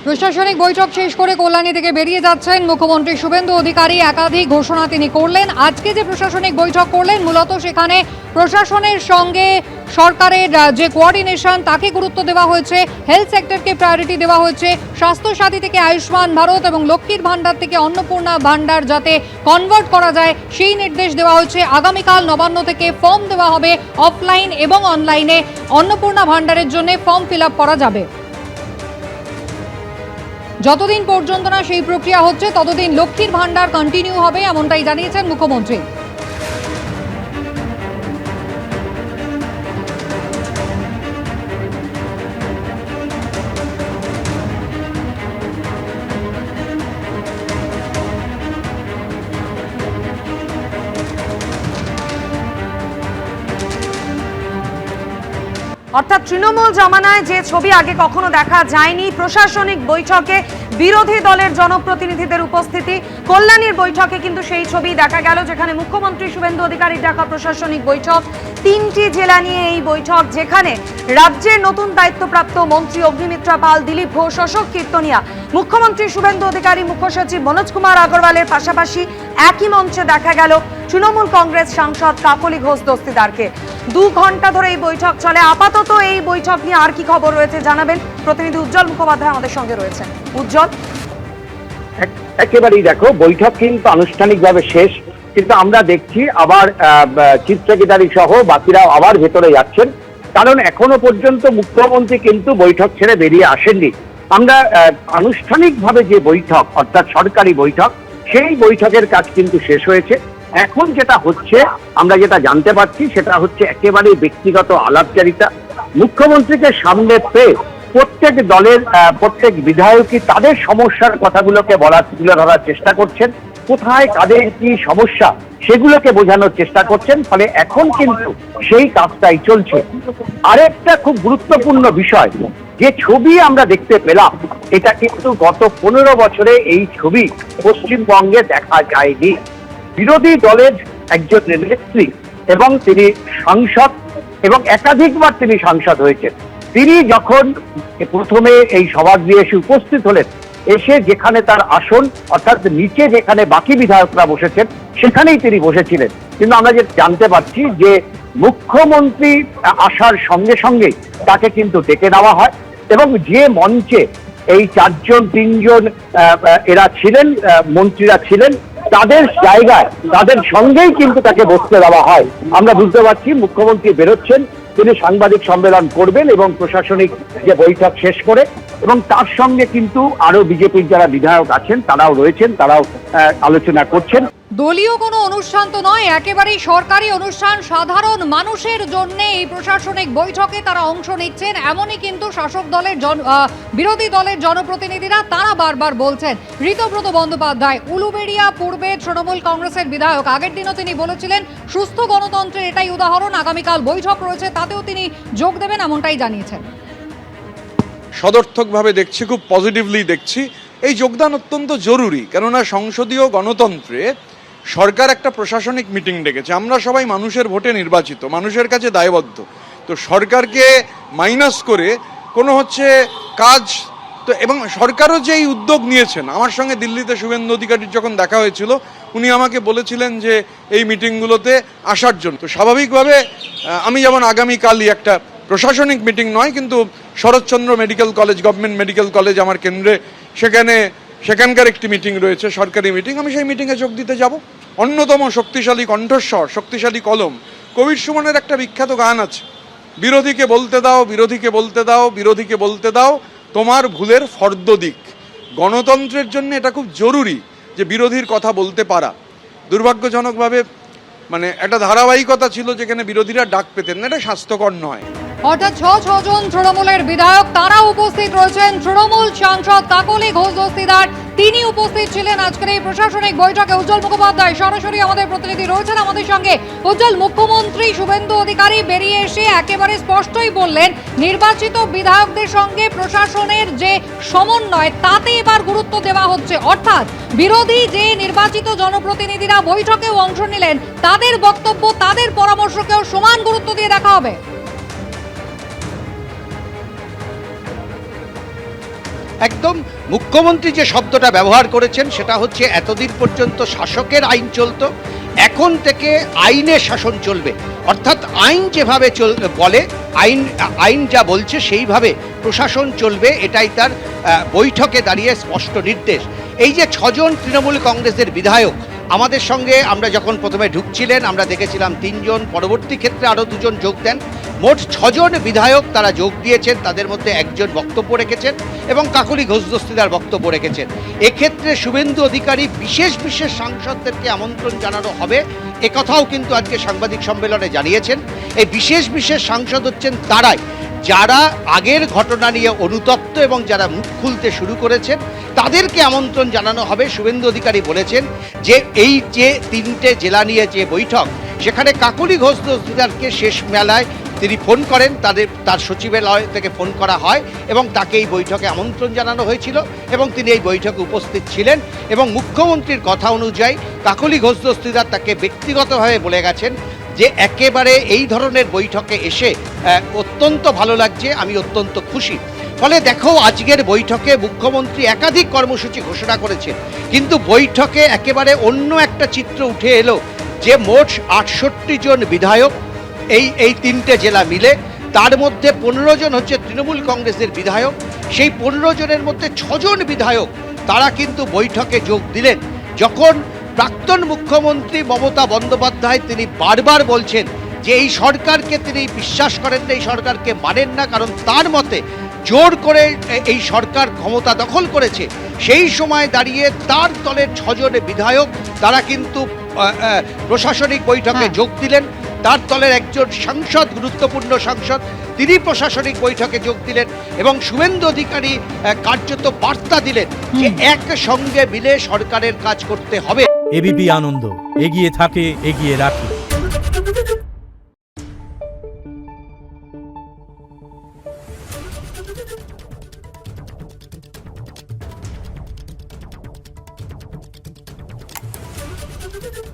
প্রশাসনিক বৈঠক শেষ করে কল্যাণী থেকে বেরিয়ে যাচ্ছেন মুখ্যমন্ত্রী শুভেন্দু অধিকারী। একাধিক ঘোষণা তিনি করলেন। আজকে যে প্রশাসনিক বৈঠক করলেন, মূলত সেখানে প্রশাসনের সঙ্গে সরকারের যে কোঅর্ডিনেশন তাকে গুরুত্ব দেওয়া হয়েছে, হেলথ সেক্টরকে প্রায়োরিটি দেওয়া হয়েছে, স্বাস্থ্য সাথী থেকে আয়ুষ্মান ভারত এবং লক্ষ্মীর ভান্ডার থেকে অন্নপূর্ণা ভান্ডার যাতে কনভার্ট করা যায় সেই নির্দেশ দেওয়া হয়েছে। আগামীকাল নবান্ন থেকে ফর্ম দেওয়া হবে, অফলাইন এবং অনলাইনে অন্নপূর্ণা ভান্ডারের জন্য ফর্ম ফিল আপ করা যাবে। যতদিন পর্যন্ত না সেই প্রক্রিয়া হচ্ছে ততদিন লক্ষ্মীর ভান্ডার কন্টিনিউ হবে, এমনটাই জানিয়েছেন মুখ্যমন্ত্রী। অর্থাৎ তৃণমূল জমানায় যে ছবি আগে কখনো দেখা যায়নি, প্রশাসনিক বৈঠকে বিরোধী দলের জনপ্রতিনিধিদের উপস্থিতি। কল্যাণীর বৈঠকে কিন্তু সেই ছবি দেখা গেল, যেখানে মুখ্যমন্ত্রী শুভেন্দু অধিকারীর ডাকা প্রশাসনিক বৈঠক। 3টি জেলা নিয়ে এই বৈঠক, যেখানে রাজ্যের নতুন দায়িত্বপ্রাপ্ত মন্ত্রী অগ্নিমিত্রা পাল, দিলীপ ঘোষ, অশোক কীর্তনিয়া, মুখ্যমন্ত্রী শুভেন্দু অধিকারী, মুখ্য সচিব মনোজ কুমার আগরওয়ালের পাশাপাশি একই মঞ্চে দেখা গেল তৃণমূল কংগ্রেস সাংসদ কাকলি ঘোষ দস্তিদারকে। 2 ঘন্টা ধরে এই বৈঠক চলে। আপাতত এই বৈঠক নিয়ে আর কি খবর রয়েছে জানাবেন প্রতিনিধি উজ্জ্বল মুখোপাধ্যায় আমাদের সঙ্গে রয়েছেন। উজ্জ্বল, একেবারেই দেখো, বৈঠক কিন্তু আনুষ্ঠানিকভাবে শেষ, কিন্তু আমরা দেখছি আবার চিফ সেক্রেটারি সহ বাকিরা আবার ভেতরে যাচ্ছেন, কারণ এখনো পর্যন্ত মুখ্যমন্ত্রী কিন্তু বৈঠক ছেড়ে বেরিয়ে আসেননি। আমরা আনুষ্ঠানিকভাবে যে বৈঠক, অর্থাৎ সরকারি বৈঠক, সেই বৈঠকের কাজ কিন্তু শেষ হয়েছে। এখন যেটা হচ্ছে, আমরা যেটা জানতে পারছি, সেটা হচ্ছে একেবারেই ব্যক্তিগত আলাপচারিতা। মুখ্যমন্ত্রীকে সামনে পেয়ে প্রত্যেক দলের প্রত্যেক বিধায়কই তাদের সমস্যার কথাগুলোকে তুলে ধরার চেষ্টা করছেন, কোথায় কাদের কি সমস্যা সেগুলোকে বোঝানোর চেষ্টা করছেন। ফলে এখন কিন্তু সেই কাজটাই চলছে। আরেকটা খুব গুরুত্বপূর্ণ বিষয়, যে ছবি আমরা দেখতে পেলাম, এটা কিন্তু গত 15 বছরে এই ছবি পশ্চিমবঙ্গে দেখা যায়নি। বিরোধী দলের একজন নেত্রী এবং তিনি সাংসদ, এবং একাধিকবার তিনি সাংসদ হয়েছেন, তিনি যখন প্রথমে এই সভাগৃহে এসে উপস্থিত হলেন, এসে যেখানে তার আসন, অর্থাৎ নিচে যেখানে বাকি বিধায়করা বসেছেন সেখানেই তিনি বসেছিলেন। কিন্তু আমরা যে জানতে পারছি যে মুখ্যমন্ত্রী আসার সঙ্গে সঙ্গে তাকে কিন্তু ডেকে নেওয়া হয়, এবং যে মঞ্চে এই 4-3জন এরা ছিলেন, মন্ত্রীরা ছিলেন, তাদের জায়গায় তাদের সঙ্গেই কিন্তু তাকে বসতে দেওয়া হয়। আমরা বুঝতে পারছি মুখ্যমন্ত্রী বেরোচ্ছেন, তিনি সাংবাদিক সম্মেলন করবেন এবং প্রশাসনিক যে বৈঠক শেষ করে, এবং তার সঙ্গে কিন্তু আরো বিজেপির যারা বিধায়ক আছেন তারাও রয়েছেন, তারাও আলোচনা করছেন। দলীয় কোনো অনুষ্ঠান তো নয়, একেবারেই সরকারি অনুষ্ঠান। সাধারণ মানুষের জন্য এই প্রশাসনিক বৈঠকে তারা অংশ নিচ্ছেন, এমনই কিন্তু শাসক দলের বিরোধী দলের জনপ্রতিনিধিরা তারা বারবার বলছেন। ঋতব্রত বন্দ্যোপাধ্যায়, উলুবেড়িয়া পূর্বে তৃণমূল কংগ্রেসের বিধায়ক, আগের দিনও তিনি বলেছিলেন সুস্থ গণতন্ত্রের এটাই উদাহরণ। আগামীকাল বৈঠক রয়েছে, তাতেও তিনি যোগ দেবেন, এমনটাই জানিয়েছেন। সদর্থকভাবে দেখছি, খুব পজিটিভলি দেখছি। এই যোগদান অত্যন্ত জরুরি, কেননা সংসদীয় গণতন্ত্রে সরকার একটা প্রশাসনিক মিটিং ডেকেছে। আমরা সবাই মানুষের ভোটে নির্বাচিত, মানুষের কাছে দায়বদ্ধ। তো সরকারকে মাইনাস করে কোনো কাজ তো, এবং সরকারও যে এই উদ্যোগ নিয়েছেন, আমার সঙ্গে দিল্লিতে শুভেন্দু অধিকারীর যখন দেখা হয়েছিল, উনি আমাকে বলেছিলেন যে এই মিটিংগুলোতে আসার জন্য। তো স্বাভাবিকভাবে আমি যেমন আগামীকালই একটা প্রশাসনিক মিটিং নয়, কিন্তু Saratchandra medical college, government medical college আমার কেন্দ্রে, সেখানকার একটি মিটিং রয়েছে, সরকারি মিটিং, আমি সেই মিটিংয়ে যোগ দিতে যাব। অন্যতম শক্তিশালী কণ্ঠস্বর, শক্তিশালী কলম, কবির সুমনের একটা বিখ্যাত গান আছে, বিরোধীকে বলতে দাও, বিরোধীকে বলতে দাও, বিরোধীকে বলতে দাও তোমার ভুলের ফর্দ দিক। গণতন্ত্রের জন্য এটা খুব জরুরি যে বিরোধীর কথা বলতে পারা। দুর্ভাগ্যজনকভাবে একটা ধারাবাহিকতা ছিল যেখানে বিরোধীরা ডাক পেতেন না, এটা স্বাস্থ্যকর নয়। অর্থাৎ 6 জন তৃণমূলের বিধায়ক তারা উপস্থিত রয়েছেন। তৃণমূল সাংসদ কাকলি ঘোষ দস্তিদার তিনি উপস্থিত ছিলেন আজকের এই প্রশাসনিক বৈঠকে। উজ্জ্বল মুখোপাধ্যায় সরাসরি আমাদের প্রতিনিধি রয়েছেন আমাদের সঙ্গে। উজ্জ্বল, মুখ্যমন্ত্রী শুভেন্দু অধিকারী বেরিয়ে এসে একেবারে স্পষ্টই বললেন নির্বাচিত বিধায়কদের সঙ্গে প্রশাসনের যে সমন্বয় তাতে এবার গুরুত্ব দেওয়া হচ্ছে। অর্থাৎ বিরোধী যে নির্বাচিত জনপ্রতিনিধিরা বৈঠকেও অংশ নিলেন তাদের বক্তব্য, তাদের পরামর্শকেও সমান গুরুত্ব দিয়ে দেখা হবে। একদম মুখ্যমন্ত্রী যে শব্দটা ব্যবহার করেছেন সেটা হচ্ছে এতদিন পর্যন্ত শাসকের আইন চলতো, এখন থেকে আইনের শাসন চলবে। অর্থাৎ আইন যেভাবে বলে, আইন যা বলছে সেইভাবে প্রশাসন চলবে, এটাই তার বৈঠকে দাঁড়িয়ে স্পষ্ট নির্দেশ। এই যে 6 জন তৃণমূল কংগ্রেসের বিধায়ক আমাদের সঙ্গে, আমরা যখন প্রথমে ঢুকছিলেন আমরা দেখেছিলাম 3 জন, পরবর্তী ক্ষেত্রে আরও 2 জন যোগ দেন, মোট 6 জন বিধায়ক তারা যোগ দিয়েছেন। তাদের মধ্যে একজন বক্তব্য রেখেছেন এবং কাকলি ঘোষ দস্তিদার বক্তব্য রেখেছেন। এক্ষেত্রে শুভেন্দু অধিকারী বিশেষ সাংসদদেরকে আমন্ত্রণ জানানো হবে, একথাও কিন্তু আজকে সাংবাদিক সম্মেলনে জানিয়েছেন। এই বিশেষ সাংসদ হচ্ছেন তারাই যারা আগের ঘটনা নিয়ে অনুতপ্ত এবং যারা মুখ খুলতে শুরু করেছেন, তাদেরকে আমন্ত্রণ জানানো হবে। শুভেন্দু অধিকারী বলেছেন যে এই যে 3টে জেলা নিয়ে যে বৈঠক, সেখানে কাকলি ঘোষ দস্তিদারকে শেষ মেলায় তিনি ফোন করেন, তার সচিবালয় থেকে ফোন করা হয় এবং তাকে এই বৈঠকে আমন্ত্রণ জানানো হয়েছিল এবং তিনি এই বৈঠকে উপস্থিত ছিলেন। এবং মুখ্যমন্ত্রীর কথা অনুযায়ী কাকলি ঘোষ দস্তিদার তাকে ব্যক্তিগতভাবে বলে গেছেন যে একেবারে এই ধরনের বৈঠকে এসে অত্যন্ত ভালো লাগছে, আমি অত্যন্ত খুশি। ফলে দেখো, আজকের বৈঠকে মুখ্যমন্ত্রী একাধিক কর্মসূচি ঘোষণা করেছেন, কিন্তু বৈঠকে একেবারে অন্য একটা চিত্র উঠে এলো যে মোট 68 জন বিধায়ক এই 3টে জেলা মিলে, তার মধ্যে 15 জন হচ্ছে তৃণমূল কংগ্রেসের বিধায়ক। সেই 15 জনের মধ্যে 6 জন বিধায়ক তারা কিন্তু বৈঠকে যোগ দিলেন। যখন প্রাক্তন মুখ্যমন্ত্রী মমতা বন্দ্যোপাধ্যায় তিনি বারবার বলছেন যে এই সরকারকে তিনি বিশ্বাস করেন না, এই সরকারকে মানেন না, কারণ তার মতে জোর করে এই সরকার ক্ষমতা দখল করেছে, সেই সময় দাঁড়িয়ে তার দলের 6 জন বিধায়ক তারা কিন্তু প্রশাসনিক বৈঠকে যোগ দিলেন। তার দলের একজন সাংসদ, গুরুত্বপূর্ণ সাংসদ, তিনি প্রশাসনিক বৈঠকে যোগ দিলেন এবং শুভেন্দু অধিকারী কার্যত বার্তা দিলেন যে একসঙ্গে মিলে সরকারের কাজ করতে হবে। এবিপি আনন্দ, এগিয়ে থাকে, এগিয়ে রাখে। Thank you.